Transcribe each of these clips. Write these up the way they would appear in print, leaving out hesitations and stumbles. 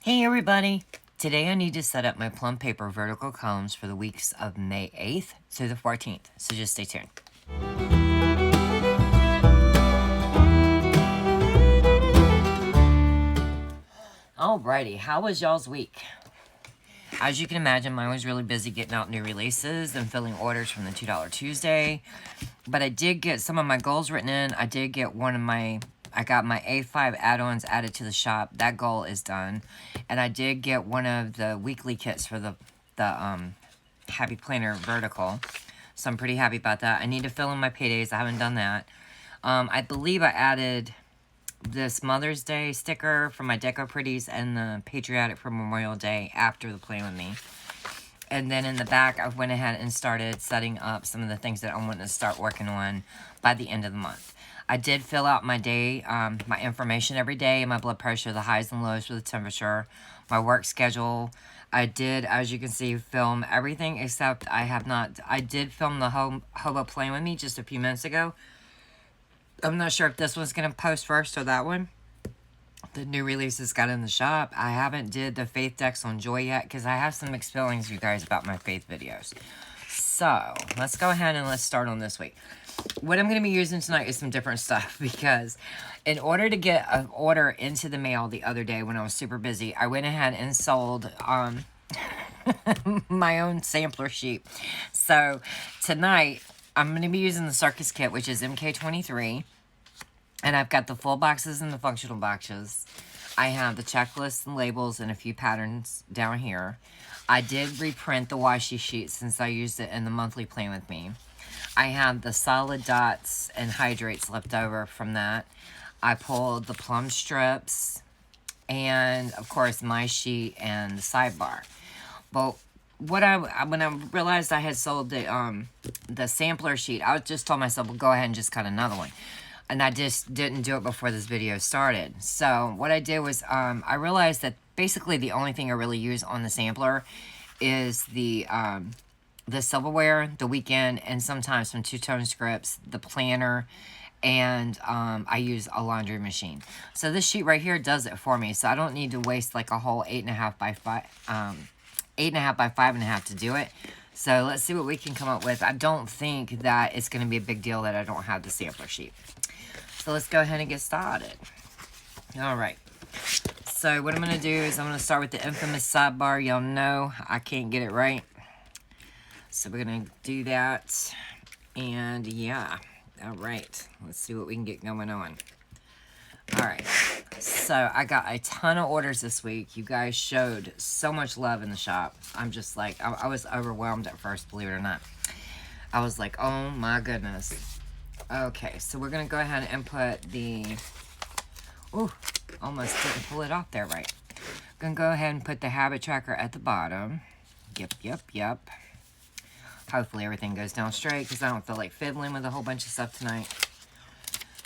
Hey everybody! Today I need to set up my Plum paper vertical columns for the weeks of May 8th to the 14th, so just stay tuned. Alrighty, how was y'all's week? As you can imagine, mine was really busy getting out new releases and filling orders from the $2 Tuesday, but I did get some of my goals written in. I did get I got my A5 add-ons added to the shop. That goal is done. And I did get one of the weekly kits for the Happy Planner Vertical. So I'm pretty happy about that. I need to fill in my paydays. I haven't done that. I believe I added this Mother's Day sticker for my Deco Pretties and the Patriotic for Memorial Day after the Play With Me. And then in the back, I went ahead and started setting up some of the things that I want to start working on by the end of the month. I did fill out my day, my information every day, my blood pressure, the highs and lows for the temperature, my work schedule. I did, as you can see, film everything except I did film the Hobo Playing With Me just a few minutes ago. I'm not sure if this one's going to post first or that one. The new releases got in the shop. I haven't did the Faith decks on Joy yet because I have some mixed feelings, you guys, about my Faith videos. So, let's go ahead and let's start on this week. What I'm going to be using tonight is some different stuff because in order to get an order into the mail the other day when I was super busy, I went ahead and sold my own sampler sheet. So tonight, I'm going to be using the Circus kit, which is MK23. And I've got the full boxes and the functional boxes. I have the checklists and labels and a few patterns down here. I did reprint the washi sheet since I used it in the monthly Plan With Me. I have the solid dots and hydrates left over from that. I pulled the Plum strips and, of course, my sheet and the sidebar. But when I realized I had sold the sampler sheet, I just told myself, well, go ahead and just cut another one. And I just didn't do it before this video started. So what I did was I realized that basically the only thing I really use on the sampler is the silverware, the weekend, and sometimes some two-tone scripts, the planner, and I use a laundry machine. So this sheet right here does it for me. So I don't need to waste like a whole 8.5 by 5.5 to do it. So let's see what we can come up with. I don't think that it's going to be a big deal that I don't have the sampler sheet. So let's go ahead and get started. Alright. So what I'm going to do is I'm going to start with the infamous sidebar. Y'all know I can't get it right. So we're going to do that. And yeah. Alright. Let's see what we can get going on. Alright. So I got a ton of orders this week. You guys showed so much love in the shop. I'm just like, I was overwhelmed at first, believe it or not. I was like, oh my goodness. Okay, so we're going to go ahead and put the... Ooh, almost didn't pull it off there right. Going to go ahead and put the habit tracker at the bottom. Yep. Hopefully everything goes down straight because I don't feel like fiddling with a whole bunch of stuff tonight.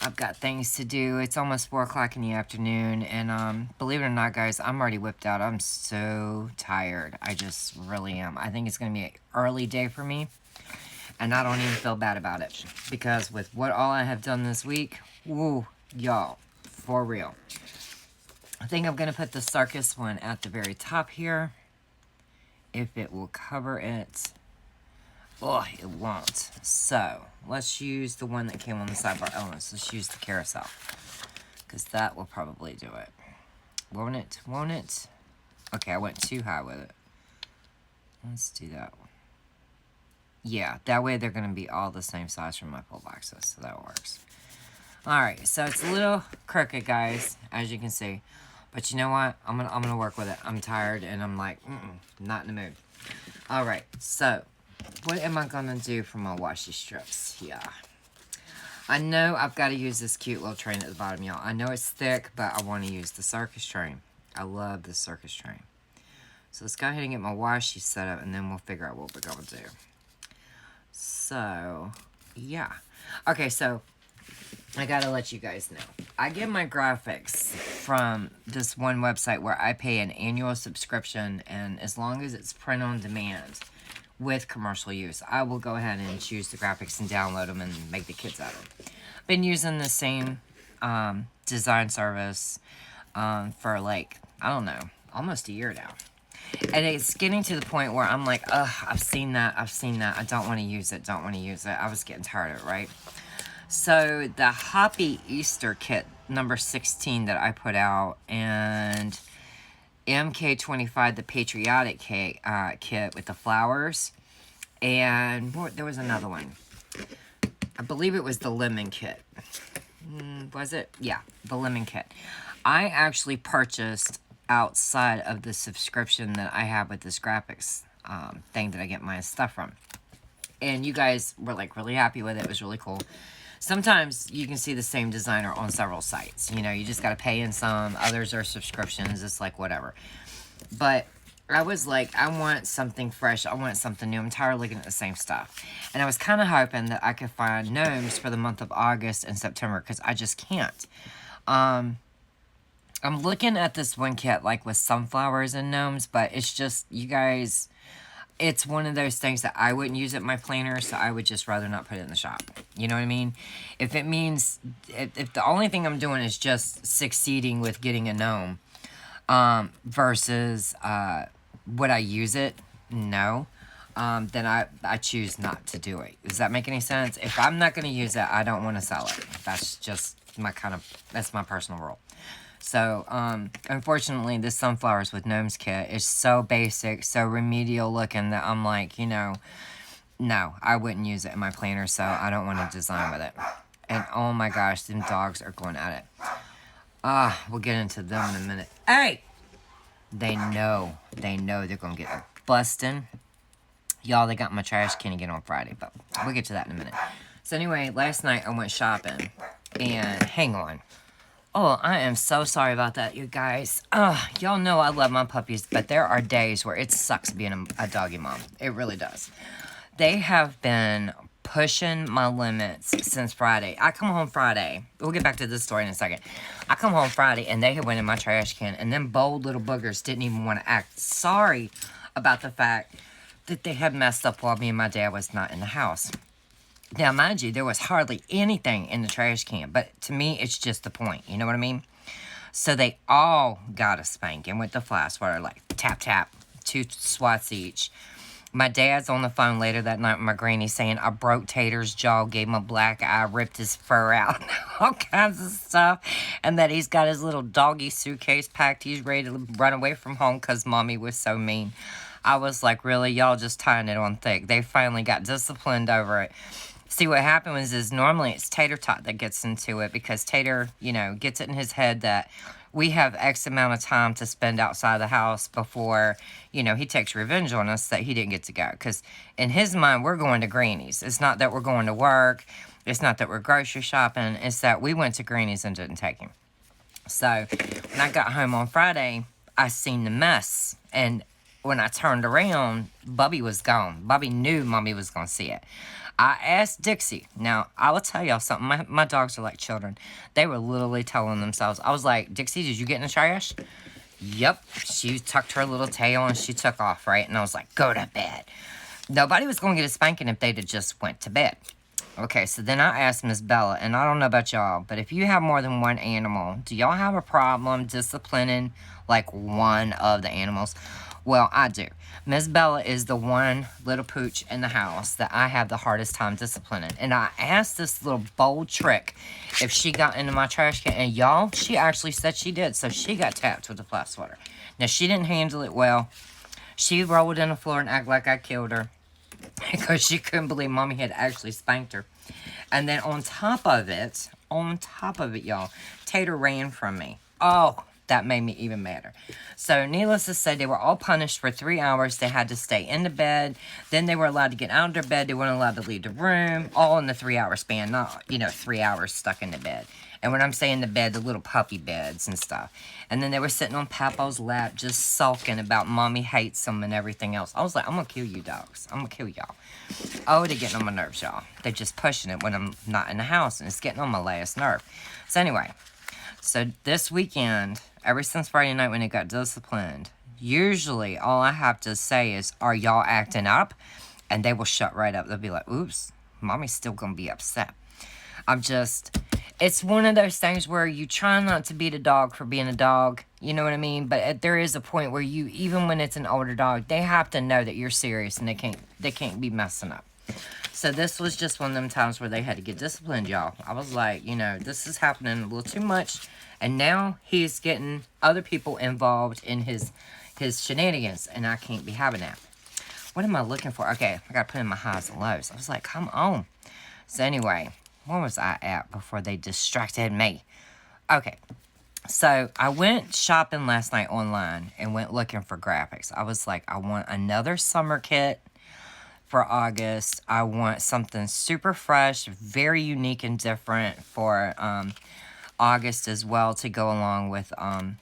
I've got things to do. It's almost 4 o'clock in the afternoon. And believe it or not, guys, I'm already whipped out. I'm so tired. I just really am. I think it's going to be an early day for me. And I don't even feel bad about it. Because with what all I have done this week, woo, y'all, for real. I think I'm going to put the Circus one at the very top here. If it will cover it. Oh, it won't. So, let's use the one that came on the sidebar elements. Let's use the carousel. Because that will probably do it. Won't it? Won't it? Okay, I went too high with it. Let's do that one. Yeah, that way they're going to be all the same size from my pull boxes, so that works. Alright, so it's a little crooked, guys, as you can see. But you know what? I'm gonna work with it. I'm tired, and I'm like, not in the mood. Alright, so, what am I going to do for my washi strips? Yeah. I know I've got to use this cute little train at the bottom, y'all. I know it's thick, but I want to use the Circus train. I love the Circus train. So let's go ahead and get my washi set up, and then we'll figure out what we're going to do. So, yeah. Okay, so, I gotta let you guys know. I get my graphics from this one website where I pay an annual subscription, and as long as it's print on demand with commercial use, I will go ahead and choose the graphics and download them and make the kits out of them. Been using the same design service for like, I don't know, almost a year now. And it's getting to the point where I'm like, ugh, I've seen that. I don't want to use it. I was getting tired of it, right? So the Hoppy Easter kit number 16 that I put out, and MK25, the patriotic kit with the flowers, and there was another one. I believe it was the lemon kit. Was it? Yeah, the lemon kit. I actually purchased outside of the subscription that I have with this graphics thing that I get my stuff from. And you guys were like really happy with it. It was really cool. Sometimes you can see the same designer on several sites. You know, you just got to pay in some. Others are subscriptions. It's like whatever. But I was like, I want something fresh. I want something new. I'm tired of looking at the same stuff. And I was kind of hoping that I could find gnomes for the month of August and September, because I just can't. I'm looking at this one kit like with sunflowers and gnomes, but it's just, you guys, it's one of those things that I wouldn't use at my planner, so I would just rather not put it in the shop. You know what I mean? If it means, if the only thing I'm doing is just succeeding with getting a gnome, versus would I use it? No. Then I choose not to do it. Does that make any sense? If I'm not going to use it, I don't want to sell it. That's just that's my personal rule. So, unfortunately, this Sunflowers with Gnomes kit is so basic, so remedial looking that I'm like, you know, no, I wouldn't use it in my planner, so I don't want to design with it. And oh my gosh, them dogs are going at it. We'll get into them in a minute. Hey! They know they're going to get busting. Y'all, they got my trash can again on Friday, but we'll get to that in a minute. So anyway, last night I went shopping, and hang on. Oh, I am so sorry about that, you guys. Y'all know I love my puppies, but there are days where it sucks being a doggy mom. It really does. They have been pushing my limits since Friday. I come home Friday. We'll get back to this story in a second. I come home Friday, and they had went in my trash can, and them bold little boogers didn't even want to act sorry about the fact that they had messed up while me and my dad was not in the house. Now, mind you, there was hardly anything in the trash can, but to me, it's just the point. You know what I mean? So they all got a spanking with the fly swatter, like tap, tap, 2 swats each. My dad's on the phone later that night with my granny saying, I broke Tater's jaw, gave him a black eye, ripped his fur out, all kinds of stuff. And that he's got his little doggy suitcase packed. He's ready to run away from home because mommy was so mean. I was like, really? Y'all just tying it on thick. They finally got disciplined over it. See, what happened is normally it's Tater Tot that gets into it, because Tater, you know, gets it in his head that we have X amount of time to spend outside the house before, you know, he takes revenge on us that he didn't get to go. Because in his mind, we're going to Granny's. It's not that we're going to work. It's not that we're grocery shopping. It's that we went to Granny's and didn't take him. So when I got home on Friday, I seen the mess. And when I turned around, Bubby was gone. Bubby knew Mommy was going to see it. I asked Dixie. Now, I will tell y'all something. My dogs are like children. They were literally telling themselves. I was like, Dixie, did you get in the trash? Yep. She tucked her little tail and she took off, right? And I was like, go to bed. Nobody was going to get a spanking if they'd have just went to bed. Okay, so then I asked Miss Bella, and I don't know about y'all, but if you have more than one animal, do y'all have a problem disciplining, like, one of the animals? Well, I do. Miss Bella is the one little pooch in the house that I have the hardest time disciplining. And I asked this little bold trick if she got into my trash can. And y'all, she actually said she did. So she got tapped with the fly swatter. Now, she didn't handle it well. She rolled in the floor and acted like I killed her, because she couldn't believe Mommy had actually spanked her. And then on top of it, y'all, Tater ran from me. Oh, that made me even madder. So, needless to say, they were all punished for 3 hours. They had to stay in the bed. Then they were allowed to get out of their bed. They weren't allowed to leave the room. All in the 3-hour span. Not, 3 hours stuck in the bed. And when I'm saying the bed, the little puppy beds and stuff. And then they were sitting on Papa's lap just sulking about Mommy hates them and everything else. I was like, I'm going to kill you dogs. I'm going to kill y'all. Oh, they're getting on my nerves, y'all. They're just pushing it when I'm not in the house. And it's getting on my last nerve. So, anyway. So, this weekend, ever since Friday night when it got disciplined, usually all I have to say is, are y'all acting up? And they will shut right up. They'll be like, oops, Mommy's still going to be upset. it's one of those things where you try not to beat a dog for being a dog. You know what I mean? But there is a point where you, even when it's an older dog, they have to know that you're serious and they can't be messing up. So this was just one of them times where they had to get disciplined, y'all. I was like, you know, this is happening a little too much. And now he's getting other people involved in his shenanigans. And I can't be having that. What am I looking for? Okay, I got to put in my highs and lows. I was like, come on. So anyway, where was I at before they distracted me? Okay, so I went shopping last night online and went looking for graphics. I was like, I want another summer kit for August. I want something super fresh, very unique and different for August as well, to go along with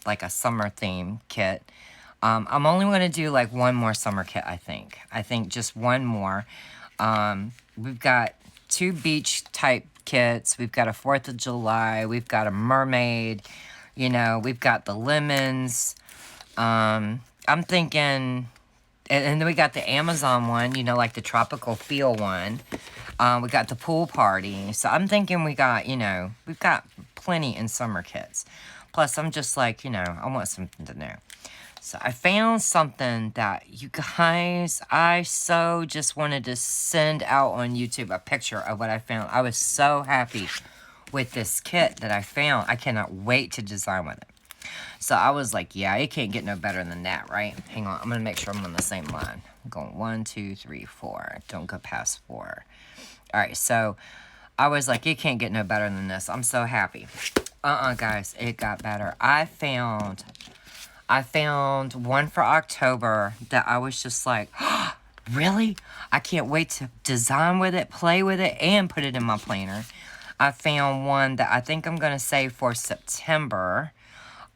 like a summer theme kit. I'm only going to do like one more summer kit, I think. I think just one more. We've got 2 beach type kits. We've got a 4th of July. We've got a mermaid. You know, we've got the lemons. I'm thinking... And then we got the Amazon one, you know, like the tropical feel one. We got the pool party. So I'm thinking we got, you know, we've got plenty in summer kits. Plus, I'm just like, you know, I want something to know. So I found something that, you guys, I so just wanted to send out on YouTube a picture of what I found. I was so happy with this kit that I found. I cannot wait to design with it. So I was like, yeah, it can't get no better than that, right? Hang on, I'm going to make sure I'm on the same line. I'm going 1, 2, 3, 4. Don't go past 4. All right, so I was like, it can't get no better than this. I'm so happy. Guys, it got better. I found one for October that I was just like, oh, really? I can't wait to design with it, play with it, and put it in my planner. I found one that I think I'm going to save for September.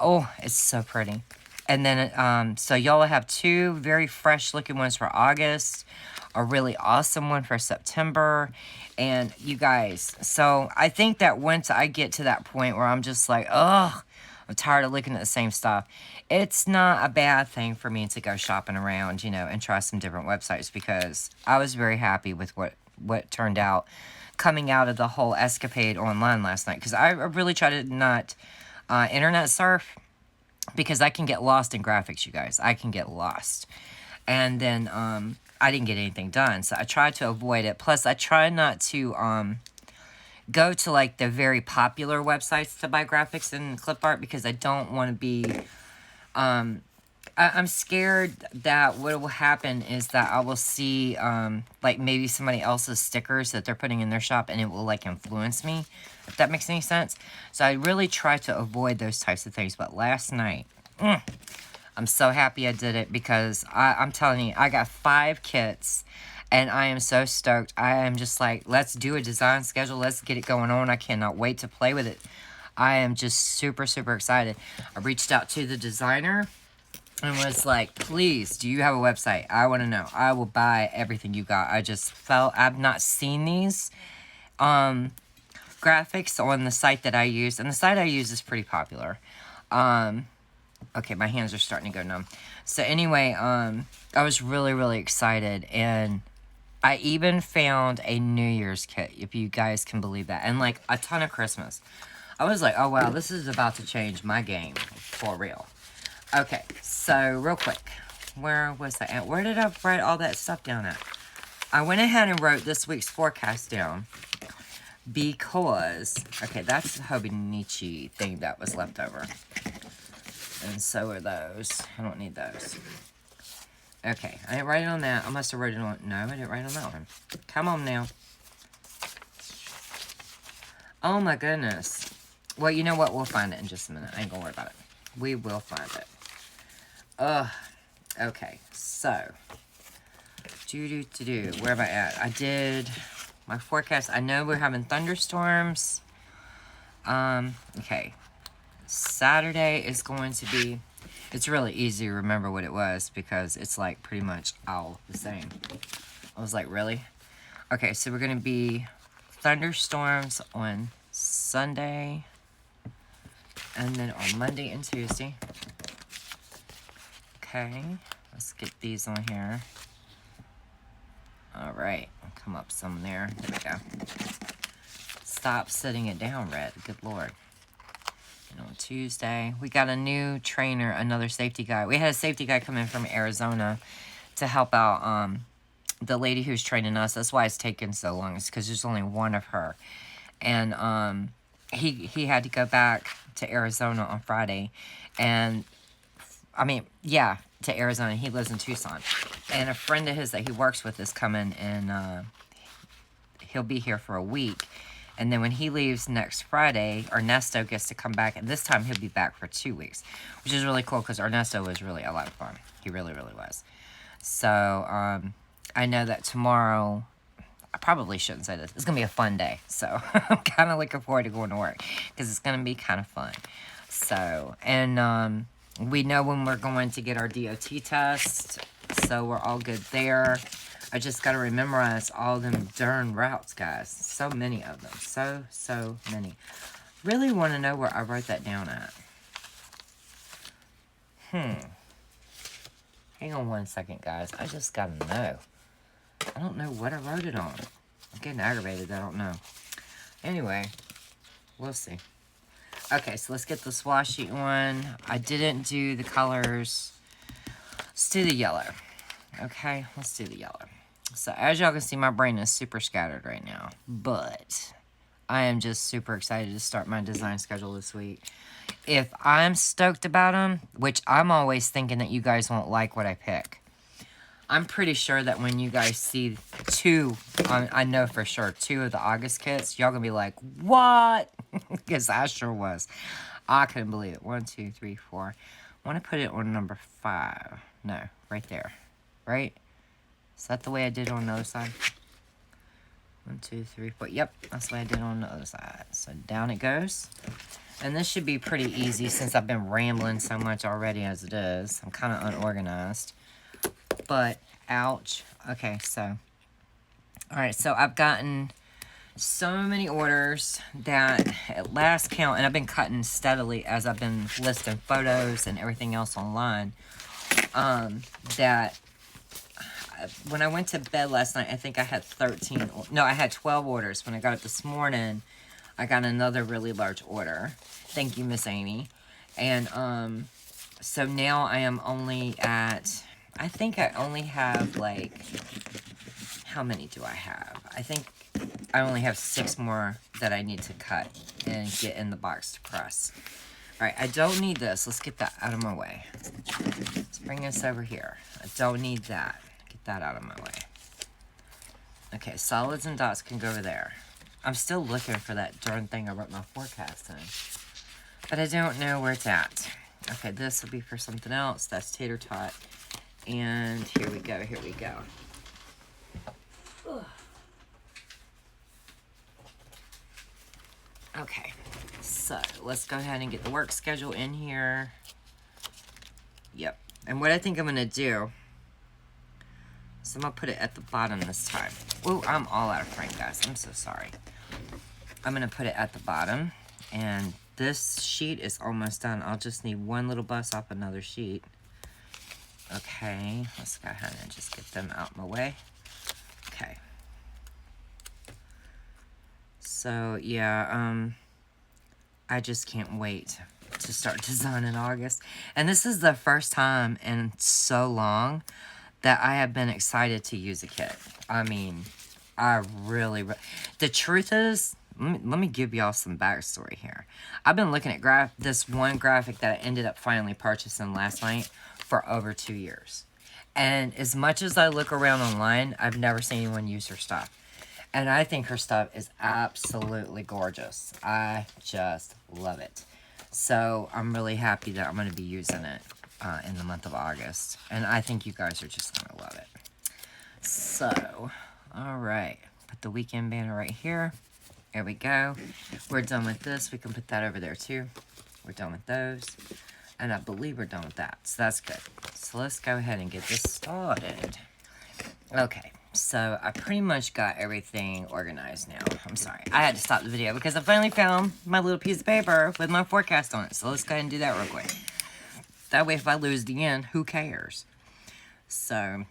Oh, it's so pretty. And then, so y'all have 2 very fresh looking ones for August. A really awesome one for September. And you guys, so I think that once I get to that point where I'm just like, oh, I'm tired of looking at the same stuff, it's not a bad thing for me to go shopping around, you know, and try some different websites, because I was very happy with what turned out coming out of the whole escapade online last night. Because I really try to not... internet surf, because I can get lost in graphics, you guys. I can get lost. And then I didn't get anything done, so I tried to avoid it. Plus, I try not to go to like the very popular websites to buy graphics and clip art, because I don't want to be... I'm scared that what will happen is that I will see like maybe somebody else's stickers that they're putting in their shop, and it will like influence me, if that makes any sense. So I really try to avoid those types of things. But last night, I'm so happy I did it, because I'm telling you, I got 5 kits, and I am so stoked. I am just like, let's do a design schedule. Let's get it going on. I cannot wait to play with it. I am just super, super excited. I reached out to the designer and was like, please, do you have a website? I want to know. I will buy everything you got. I just felt, I've not seen these graphics on the site that I use. And the site I use is pretty popular. Okay, my hands are starting to go numb. So anyway, I was really, really excited. And I even found a New Year's kit, if you guys can believe that. And like a ton of Christmas. I was like, oh wow, this is about to change my game for real. Okay, so real quick, where was I at? Where did I write all that stuff down at? I went ahead and wrote this week's forecast down, because, okay, that's the Hobonichi thing that was left over. And so are those. I don't need those. Okay, I didn't write it on that. I must have wrote it on, no, I didn't write on that one. Come on now. Oh my goodness. Well, you know what? We'll find it in just a minute. I ain't gonna worry about it. We will find it. Okay, so. Where am I at? I did my forecast. I know we're having thunderstorms. Okay. Saturday is going to be... It's really easy to remember what it was, because it's like pretty much all the same. I was like, really? Okay, so we're going to be thunderstorms on Sunday, and then on Monday and Tuesday. Okay, let's get these on here. Alright, come up some there. There we go. stop sitting it down, Red. Good Lord. And on Tuesday, we got a new trainer, another safety guy. We had a safety guy come in from Arizona to help out the lady who's training us. That's why it's taken so long. It's because there's only one of her. And he had to go back to Arizona on Friday. And, I mean, yeah, to Arizona. He lives in Tucson. And a friend of his that he works with is coming, and he'll be here for a week. And then when he leaves next Friday, Ernesto gets to come back. And this time he'll be back for 2 weeks, which is really cool because Ernesto was really a lot of fun. He really, really was. So, I know that tomorrow, I probably shouldn't say this. It's going to be a fun day. So, I'm kind of looking forward to going to work because it's going to be kind of fun. So, and we know when we're going to get our DOT test. So, we're all good there. I just got to memorize all them darn routes, guys. So many of them. So many. Really want to know where I wrote that down at. Hang on one second, guys. I just got to know. I don't know what I wrote it on. I'm getting aggravated. I don't know. Anyway, we'll see. Okay, so let's get the swatch sheet one. I didn't do the colors. Let's do the yellow. Okay, let's do the yellow. So, as y'all can see, my brain is super scattered right now. But I am just super excited to start my design schedule this week. If I'm stoked about them, which I'm always thinking that you guys won't like what I pick. I'm pretty sure that when you guys see two, I know for sure, 2 of the August kits, y'all gonna be like, what? Because I sure was. I couldn't believe it. 1, 2, 3, 4. I want to put it on number 5. No, right there. Right? Is that the way I did on the other side? 1, 2, 3, 4. Yep, that's the way I did on the other side. So down it goes. And this should be pretty easy since I've been rambling so much already as it is. I'm kind of unorganized. But, ouch. Okay, so. Alright, so I've gotten so many orders that at last count, and I've been cutting steadily as I've been listing photos and everything else online, that when I went to bed last night, I think I had 12 orders. When I got up this morning, I got another really large order. Thank you, Miss Amy. And so now I am only at, I think I only have like, how many do I have? I think I only have 6 more that I need to cut and get in the box to press. All right, I don't need this. Let's get that out of my way. Let's bring this over here. I don't need that. Get that out of my way. Okay, solids and dots can go over there. I'm still looking for that darn thing I wrote my forecast in. But I don't know where it's at. Okay, this will be for something else. That's tater tot. And here we go, here we go. Ugh. Okay, so let's go ahead and get the work schedule in here. Yep, and what I think I'm going to do, so I'm going to put it at the bottom this time. Oh, I'm all out of frame, guys. I'm so sorry. I'm going to put it at the bottom, and this sheet is almost done. I'll just need one little bus off another sheet. Okay, let's go ahead and just get them out my way. Okay. So, yeah, I just can't wait to start designing in August. And this is the first time in so long that I have been excited to use a kit. I mean, I really... The truth is, let me give y'all some backstory here. I've been looking at this one graphic that I ended up finally purchasing last night for over 2 years. And as much as I look around online, I've never seen anyone use her stuff. And I think her stuff is absolutely gorgeous. I just love it. So I'm really happy that I'm going to be using it in the month of August. And I think you guys are just going to love it. So, all right. Put the weekend banner right here. There we go. We're done with this. We can put that over there too. We're done with those. And I believe we're done with that. So that's good. So let's go ahead and get this started. Okay. So I pretty much got everything organized now. I'm sorry. I had to stop the video because I finally found my little piece of paper with my forecast on it. So let's go ahead and do that real quick. That way if I lose the end, who cares? So,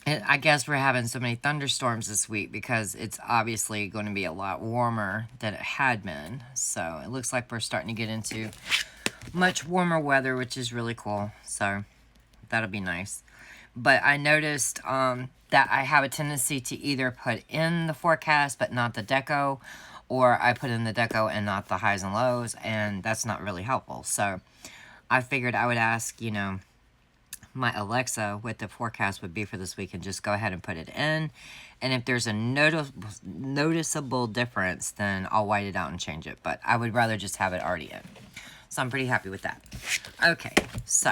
And I guess we're having so many thunderstorms this week because it's obviously going to be a lot warmer than it had been. So it looks like we're starting to get into much warmer weather, which is really cool. So that'll be nice. But I noticed that I have a tendency to either put in the forecast but not the deco, or I put in the deco and not the highs and lows, and that's not really helpful. So I figured I would ask, you know, my Alexa what the forecast would be for this week and just go ahead and put it in. And if there's a noticeable difference, then I'll white it out and change it. But I would rather just have it already in. So I'm pretty happy with that. Okay, so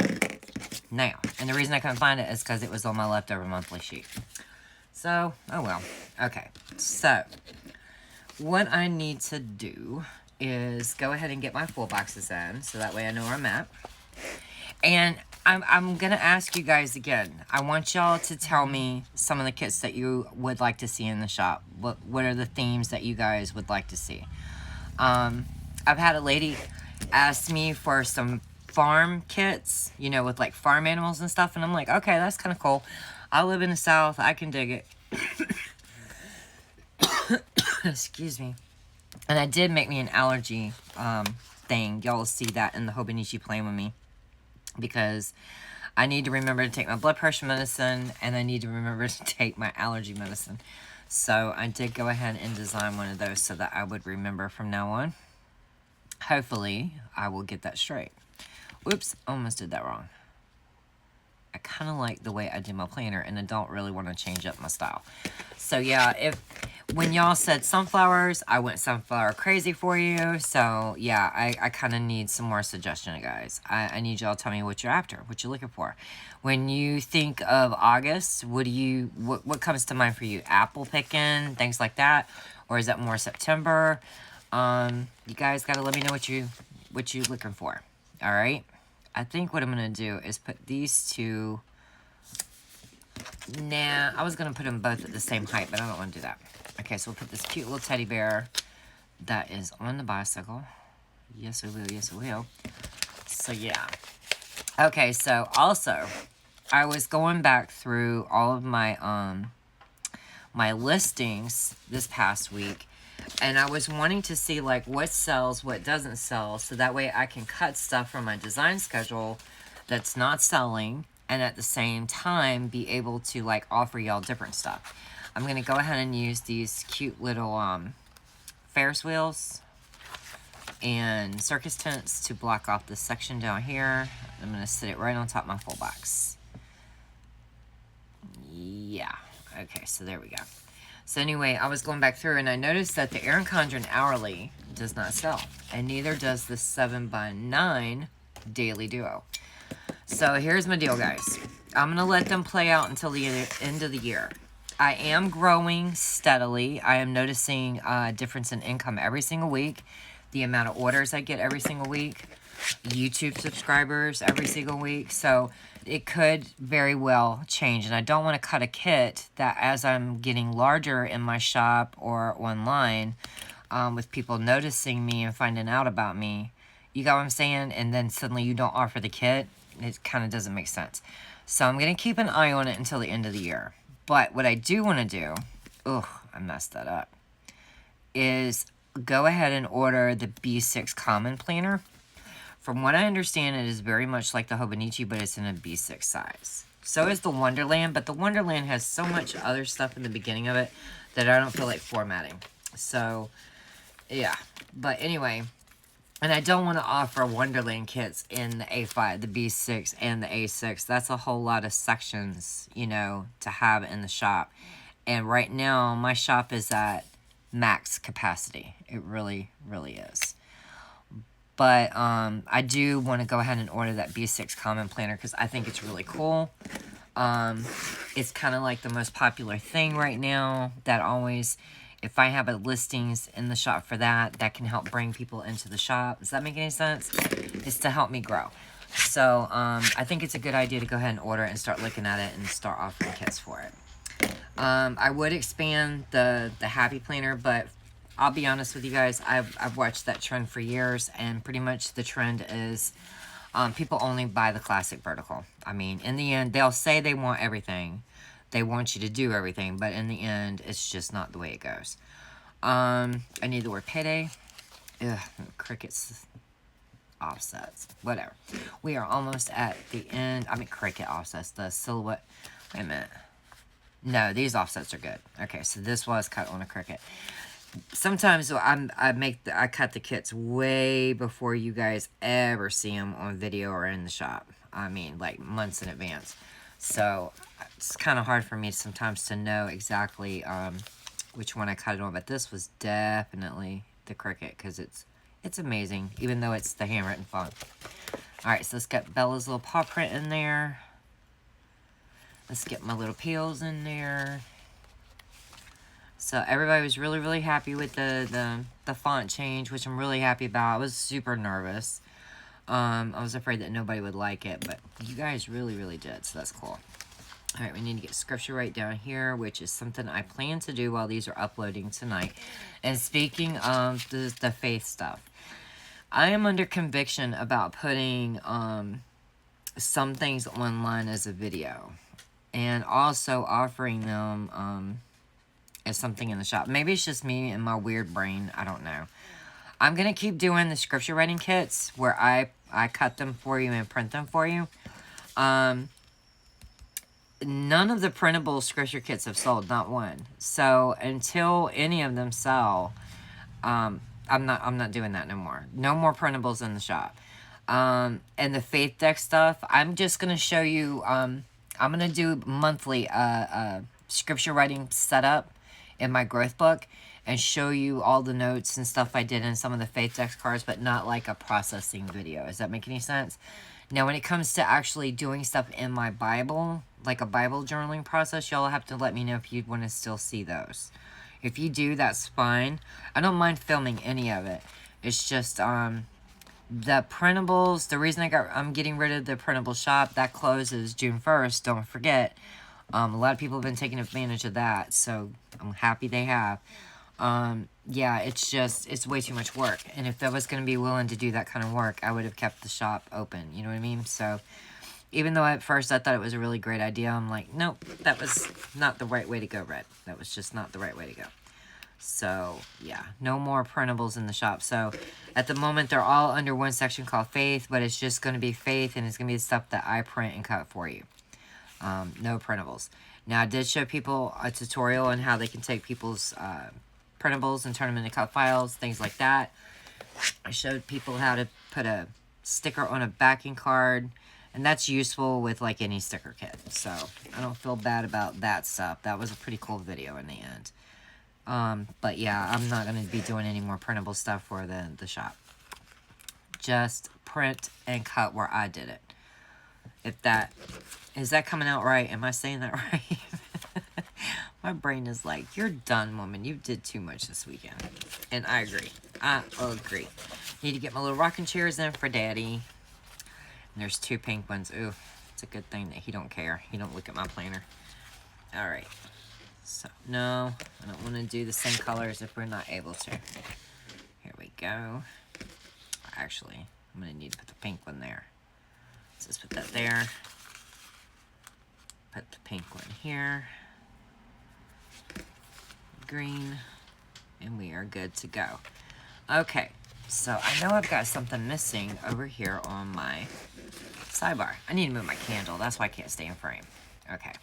now, and the reason I couldn't find it is because it was on my leftover monthly sheet. So, oh well. Okay, so what I need to do is go ahead and get my full boxes in, so that way I know where I'm at. And I'm going to ask you guys again. I want y'all to tell me some of the kits that you would like to see in the shop. What are the themes that you guys would like to see? I've had a lady ask me for some farm kits, you know, with like farm animals and stuff. And I'm like, okay, that's kind of cool. I live in the South. I can dig it. Excuse me. And I did make me an allergy thing. Y'all will see that in the Hobonichi Plan with me. Because I need to remember to take my blood pressure medicine, and I need to remember to take my allergy medicine. So I did go ahead and design one of those so that I would remember from now on. Hopefully, I will get that straight. Whoops, almost did that wrong. I kind of like the way I did my planner, and I don't really want to change up my style. So yeah, when y'all said sunflowers, I went sunflower crazy for you. So yeah, I kind of need some more suggestion, guys. I need y'all to tell me what you're after, what you're looking for. When you think of August, what comes to mind for you? Apple picking, things like that? Or is that more September? You guys got to let me know what you're looking for. All right? I think what I'm going to do is put these two... Nah, I was going to put them both at the same height, but I don't want to do that. Okay, so we'll put this cute little teddy bear that is on the bicycle. Yes, I will. Yes, I will. So, yeah. Okay, so also, I was going back through all of my, my listings this past week, and I was wanting to see, like, what sells, what doesn't sell, so that way I can cut stuff from my design schedule that's not selling, and at the same time be able to, like, offer y'all different stuff. I'm going to go ahead and use these cute little Ferris wheels and circus tents to block off this section down here. I'm going to sit it right on top of my full box. Yeah. Okay, so there we go. So anyway, I was going back through and I noticed that the Erin Condren Hourly does not sell. And neither does the 7x9 Daily Duo. So here's my deal, guys. I'm going to let them play out until the end of the year. I am growing steadily. I am noticing a difference in income every single week. The amount of orders I get every single week. YouTube subscribers every single week. So it could very well change. And I don't want to cut a kit that as I'm getting larger in my shop or online, with people noticing me and finding out about me, you got what I'm saying? And then suddenly you don't offer the kit. It kind of doesn't make sense. So I'm going to keep an eye on it until the end of the year. But what I do want to do, I messed that up, is go ahead and order the B6 Common Planner. From what I understand, it is very much like the Hobonichi, but it's in a B6 size. So is the Wonderland, but the Wonderland has so much other stuff in the beginning of it that I don't feel like formatting. So, yeah. But anyway, and I don't want to offer Wonderland kits in the A5, the B6, and the A6. That's a whole lot of sections, you know, to have in the shop. And right now, my shop is at max capacity. It really, really is. But I do want to go ahead and order that B6 Common Planner because I think it's really cool. It's kind of like the most popular thing right now that always... If I have a listings in the shop for that, that can help bring people into the shop. Does that make any sense? It's to help me grow. So, I think it's a good idea to go ahead and order it and start looking at it and start offering kits for it. I would expand the Happy Planner, but I'll be honest with you guys, I've watched that trend for years, and pretty much the trend is people only buy the classic vertical. I mean, in the end, they'll say they want everything. They want you to do everything, but in the end, it's just not the way it goes. I need the word payday. Ugh, crickets, offsets, whatever. We are almost at the end. I mean, cricket offsets, the silhouette. Wait a minute. No, these offsets are good. Okay, so this was cut on a cricket. Sometimes I cut the kits way before you guys ever see them on video or in the shop. I mean, like months in advance. So it's kind of hard for me sometimes to know exactly which one I cut it on. But this was definitely the cricket because it's amazing, even though it's the handwritten font. All right, so let's get Bella's little paw print in there. Let's get my little peels in there. So everybody was really, really happy with the font change, which I'm really happy about. I was super nervous. I was afraid that nobody would like it, but you guys really, really did, so that's cool. All right, we need to get scripture right down here, which is something I plan to do while these are uploading tonight. And speaking of the faith stuff, I am under conviction about putting some things online as a video. And also offering them as something in the shop. Maybe it's just me and my weird brain. I don't know. I'm going to keep doing the scripture writing kits where I cut them for you and print them for you. None of the printable scripture kits have sold, not one. So until any of them sell, I'm not doing that no more. No more printables in the shop. And the faith deck stuff, I'm just going to show you... I'm going to do monthly scripture writing setup in my growth book and show you all the notes and stuff I did in some of the faith deck cards, but not like a processing video. Does that make any sense? Now, when it comes to actually doing stuff in my Bible, like a Bible journaling process, y'all have to let me know if you'd want to still see those. If you do, that's fine. I don't mind filming any of it. It's just, the printables, the reason I'm getting rid of the printable shop, that closes June 1st, don't forget. A lot of people have been taking advantage of that, so I'm happy they have. Yeah, it's way too much work. And if I was going to be willing to do that kind of work, I would have kept the shop open, you know what I mean? So, even though at first I thought it was a really great idea, I'm like, nope, that was not the right way to go, Red. That was just not the right way to go. So, yeah, no more printables in the shop. So, at the moment, they're all under one section called Faith, but it's just going to be Faith, and it's going to be the stuff that I print and cut for you. No printables. Now, I did show people a tutorial on how they can take people's printables and turn them into cut files, things like that. I showed people how to put a sticker on a backing card, and that's useful with, like, any sticker kit. So, I don't feel bad about that stuff. That was a pretty cool video in the end. But yeah, I'm not going to be doing any more printable stuff for the shop. Just print and cut where I did it. Is that coming out right? Am I saying that right? My brain is like, you're done, woman. You did too much this weekend. And I agree. I agree. Need to get my little rocking chairs in for Daddy. And there's 2 pink ones. Ooh, it's a good thing that he don't care. He don't look at my planner. All right. So, no, I don't want to do the same colors if we're not able to. Here we go. Actually, I'm going to need to put the pink one there. So let's put that there. Put the pink one here. Green. And we are good to go. Okay, so I know I've got something missing over here on my sidebar. I need to move my candle. That's why I can't stay in frame. Okay.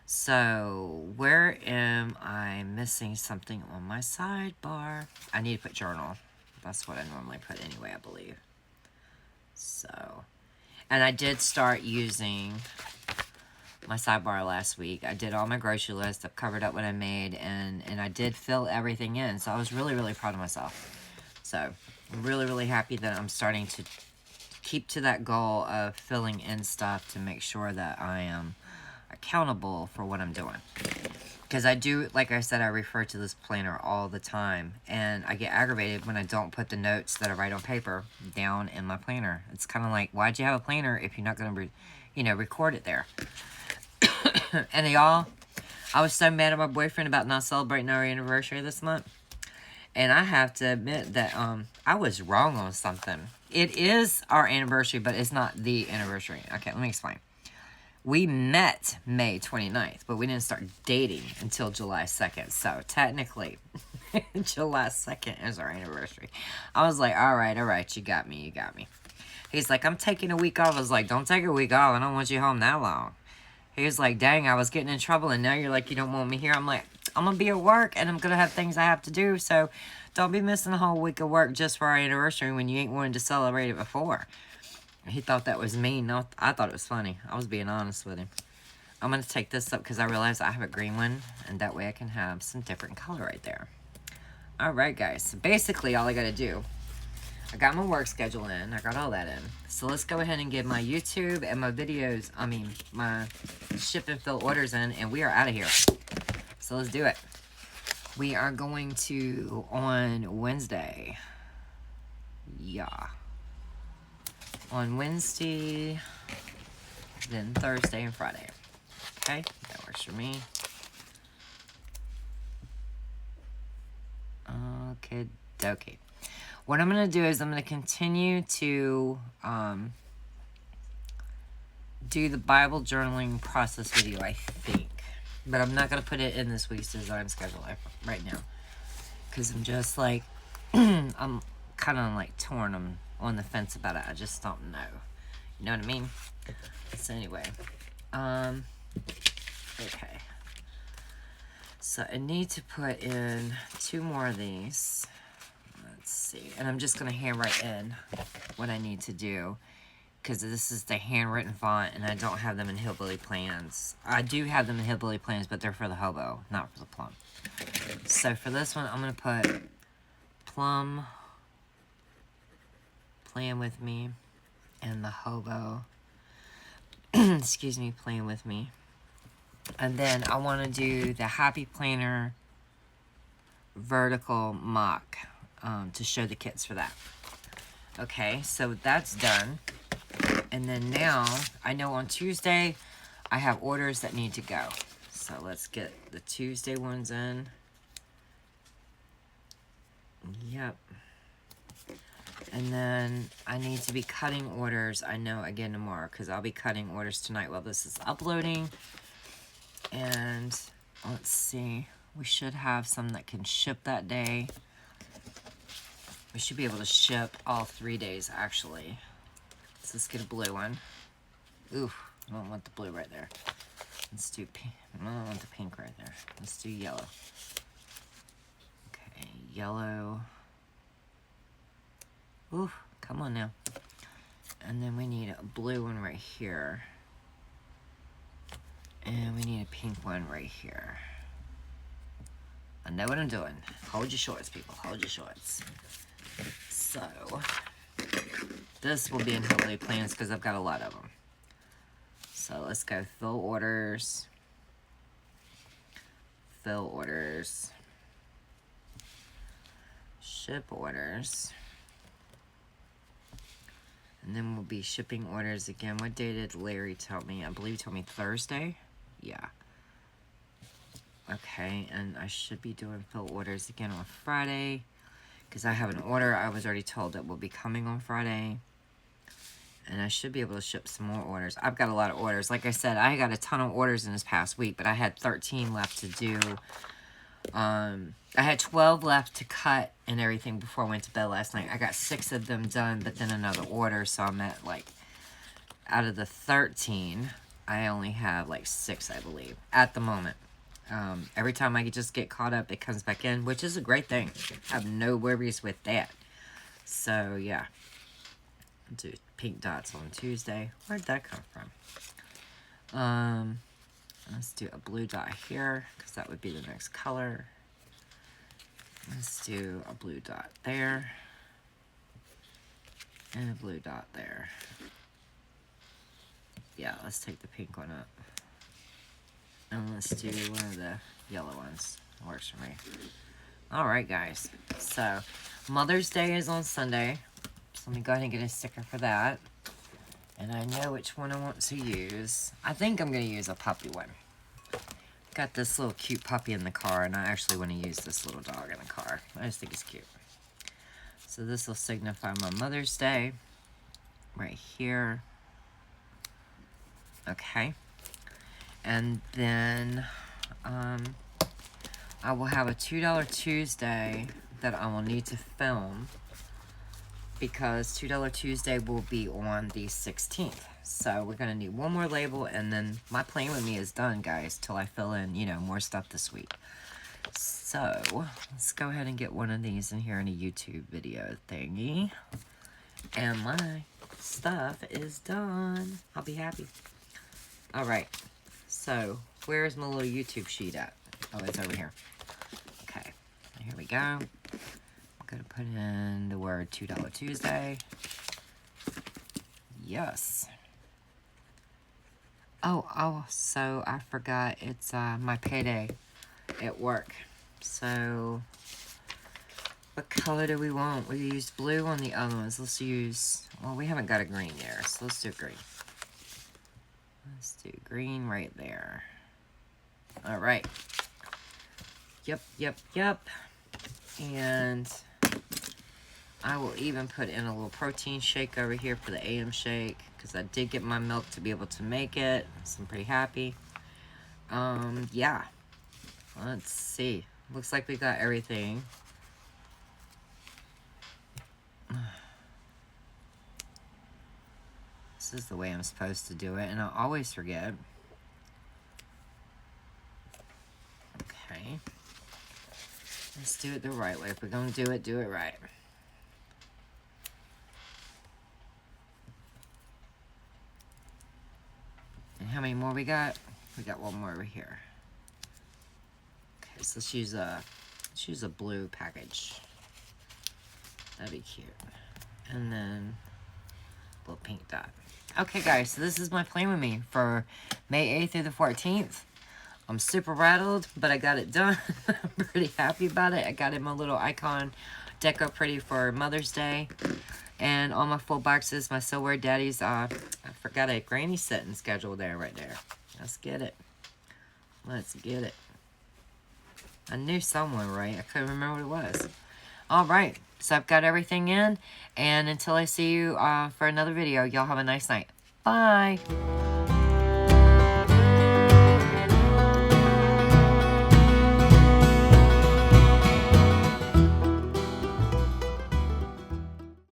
So, where am I missing something on my sidebar? I need to put journal. That's what I normally put anyway, I believe. So, and I did start using my sidebar last week. I did all my grocery list. I've covered up what I made, and I did fill everything in. So, I was really, really proud of myself. So, I'm really, really happy that I'm starting to keep to that goal of filling in stuff to make sure that I am accountable for what I'm doing. Because I do, like I said, I refer to this planner all the time, and I get aggravated when I don't put the notes that I write on paper down in my planner. It's kind of like, why'd you have a planner if you're not going to, record it there? And y'all, I was so mad at my boyfriend about not celebrating our anniversary this month, and I have to admit that I was wrong on something. It is our anniversary, but it's not the anniversary. Okay, let me explain. We met May 29th, but we didn't start dating until July 2nd. So technically, July 2nd is our anniversary. I was like, all right, you got me. He's like, I'm taking a week off. I was like, don't take a week off. I don't want you home that long. He was like, dang, I was getting in trouble, and now you're like, you don't want me here. I'm like, I'm going to be at work, and I'm going to have things I have to do, so don't be missing a whole week of work just for our anniversary when you ain't wanted to celebrate it before. He thought that was mean. No, I thought it was funny. I was being honest with him. I'm going to take this up because I realized I have a green one, and that way I can have some different color right there. All right, guys. So basically, all I got to do, I got my work schedule in. I got all that in. So let's go ahead and get my YouTube and my videos, my ship and fill orders in, and we are out of here. So let's do it. We are going to, on Wednesday, yeah. On Wednesday, then Thursday and Friday. Okay, that works for me. Okay, dokie. What I'm going to do is I'm going to continue to do the Bible journaling process video, I think. But I'm not going to put it in this week's design schedule right now. Because I'm just like, I'm kind of like torn. I'm on the fence about it. I just don't know. You know what I mean? So anyway. Okay. So I need to put in 2 more of these. Let's see. And I'm just going to handwrite in what I need to do. Because this is the handwritten font, and I don't have them in Hillbilly Plans. I do have them in Hillbilly Plans, but they're for the Hobo, not for the Plum. So for this one, I'm going to put Plum, Playing With Me, and the Hobo, excuse me, Playing With Me. And then I want to do the Happy Planner vertical mock to show the kits for that. Okay, so that's done. And then now, I know on Tuesday, I have orders that need to go. So let's get the Tuesday ones in. Yep. And then I need to be cutting orders, I know, again tomorrow, because I'll be cutting orders tonight while this is uploading. And let's see, we should have some that can ship that day. We should be able to ship all 3 days, actually. So let's get a blue one. Ooh, I don't want the blue right there. Let's do pink. I don't want the pink right there. Let's do yellow. Okay, yellow. Ooh, come on now. And then we need a blue one right here. And we need a pink one right here. I know what I'm doing. Hold your shorts, people. Hold your shorts. So, this will be in Hillbilly Plans because I've got a lot of them. So let's go fill orders. Fill orders. Ship orders. And then we'll be shipping orders again. What day did Larry tell me? I believe he told me Thursday. Yeah. Okay, and I should be doing fill orders again on Friday. Because I have an order I was already told that will be coming on Friday. And I should be able to ship some more orders. I've got a lot of orders. Like I said, I got a ton of orders in this past week, but I had 13 left to do. I had 12 left to cut and everything before I went to bed last night. I got 6 of them done, but then another order. So I'm at like, out of the 13, I only have like 6, I believe, at the moment. Every time I just get caught up, it comes back in, which is a great thing. I have no worries with that. So, yeah. Do pink dots on Tuesday. Where'd that come from? Let's do a blue dot here, because that would be the next color. Let's do a blue dot there. And a blue dot there. Yeah, let's take the pink one up. And let's do one of the yellow ones. Works for me. Alright, guys. So, Mother's Day is on Sunday. So let me go ahead and get a sticker for that. And I know which one I want to use. I think I'm going to use a puppy one. Got this little cute puppy in the car, and I actually want to use this little dog in the car. I just think it's cute. So this will signify my Mother's Day. Right here. Okay. And then I will have a $2 Tuesday that I will need to film, because $2 Tuesday will be on the 16th. So we're going to need one more label, and then my playing with me is done, guys, till I fill in, you know, more stuff this week. So let's go ahead and get one of these in here in a YouTube video thingy. And my stuff is done. I'll be happy. All right. So where's my little YouTube sheet at? Oh, it's over here. Okay. Here we go. I'm going to put in the word $2 Tuesday. Yes. Oh, so I forgot it's my payday at work. So what color do we want? We used blue on the other ones. Let's use, well, we haven't got a green there, so let's do green. Let's do green right there. All right. Yep. And I will even put in a little protein shake over here for the AM shake, because I did get my milk to be able to make it, so I'm pretty happy. Yeah. Let's see. Looks like we got everything. This is the way I'm supposed to do it, and I always forget. Okay. Let's do it the right way. If we're going to do it right. And how many more we got? We got one more over here. Okay, so let's use a blue package. That'd be cute. And then a little pink dot. Okay, guys, so this is my plan with me for May 8th through the 14th. I'm super rattled, but I got it done. I'm pretty happy about it. I got in my little icon deco pretty for Mother's Day. And all my full boxes, my Silver Daddies, I forgot a granny setting schedule there, right there. Let's get it. Let's get it. I knew someone, right? I couldn't remember what it was. All right. So I've got everything in. And until I see you for another video, y'all have a nice night. Bye.